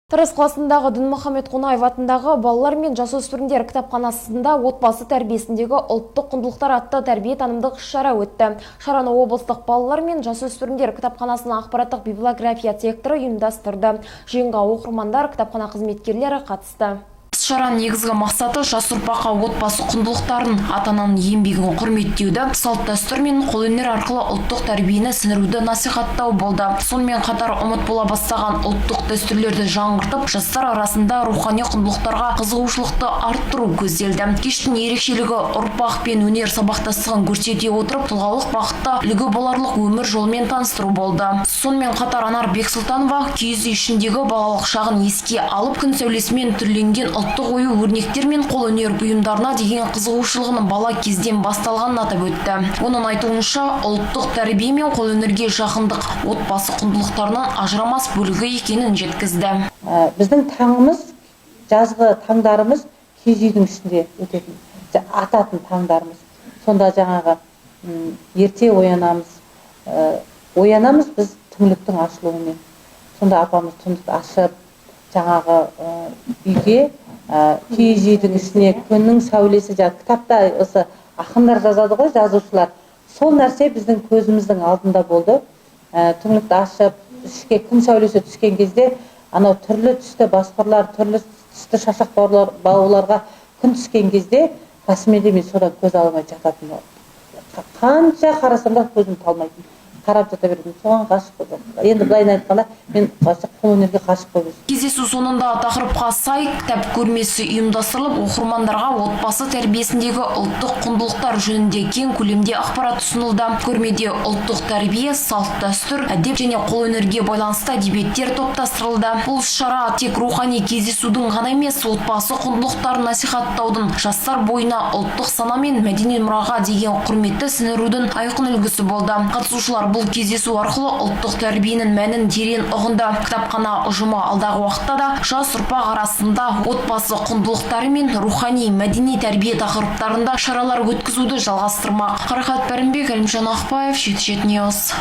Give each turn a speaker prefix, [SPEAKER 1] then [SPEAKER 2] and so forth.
[SPEAKER 1] Тараз қаласындағы Дінмұхамед Қонаев атындағы балалар мен жасөспірімдер кітапханасында отбасы тәрбиесіндегі ұлттық құндылықтар атты тәрбие танымдық іс-шара өтті. Шараны облыстық балалар мен жасөспірімдер кітапханасының ақпараттық библиография секторы ұйымдастырды. Жиынға оқырмандар, кітапхана қызметкерлері қатысты. Шараның негізгі мақсаты жас ұрпаққа отбасы құндылықтарын, ата-ананың еңбегін құрметтеуді, салт-дәстүр мен қолөнер арқылы ұлттық тәрбиені сіңіруді насихаттау болды. Сонымен қатар ұмыт бола бастаған ұлттық дәстүрлерді жаңғыртып, жастар арасында рухани құндылықтарға қызығушылықты арттыру көзделді. Кештің ерекшелігі ұрпақ пен өнер сабақтастығын көрсете отырып, тұлғалық бағытта үлгі боларлық өмір жолымен таныстыру болды. Сонымен қатар Анар Бексұлтанова киіз үй ішіндегі балалық шағын еске алып, күн сәулесімен түрленген ұлттық ою өрнектер мен қолөнер бұйымдарына деген қызығушылығының бала кезден басталғанын атап өтті. Оның айтуынша, ұлттық тәрбие мен қолөнерге жақындық отбасы құндылықтарынан ажырамас бөлігі екенін жеткізді.
[SPEAKER 2] Біздің таңымыз, жазғы таңдарымыз киіз үйдің ішінде өтетін, ататын таңдарымыз. Сонда жаңағы ерте оянамыз біз түңліктің ашылуымен. Сонда апамыз түңлікті ашып, жаңағы үйге киіз үйдің ішіне күннің сәулесі, кітапта осы ақындар жазады ғой, жазушылар. Сол нәрсе біздің көзіміздің алдында болды. Түңлікті ашып, ішке күн сәулесі түскен кезде, анау түрлі түсті басқұрлар, түрлі түсті шашақ бауларға күн түскен кезде, расымен мен содан көз алмай жататын. Қанша қарасам да көзім талмайтын. Қарап жата бердім, соған ғашық болдым. Енді былайын айтқанда, мен қолөнерге ғашық болдым.
[SPEAKER 1] Кездесу соңында тақырыпқа сай кітап көрмесі ұйымдастырылып, оқырмандарға отбасы тәрбиесіндегі ұлттық құндылықтар жөнінде кең көлемде ақпарат ұсынылды. Көрмеде ұлттық тәрбие, салт-дәстүр, әдеп және қолөнерге байланысты әдебиеттер топтастырылды. Бұл шара тек рухани кездесудің ғана емес, отбасы құндылықтарын насихаттаудың, жастар бойына ұлттық сана мен мәдени мұраға деген құрметті сіңірудің айқын үлгісі болды. Қатысушылар бұл кездесу арқылы ұлттық тәрбиенің мәнін терең ұғынды. Кітапхана ұжымы алдағы уақытта да жас ұрпақ арасында отбасы құндылықтары мен рухани мәдени тәрбие тақырыптарында шаралар өткізуді жалғастырмақ. Қарақат Пәрімбек, Әлімжан Ақпаев, Шет-Шет Ньюс.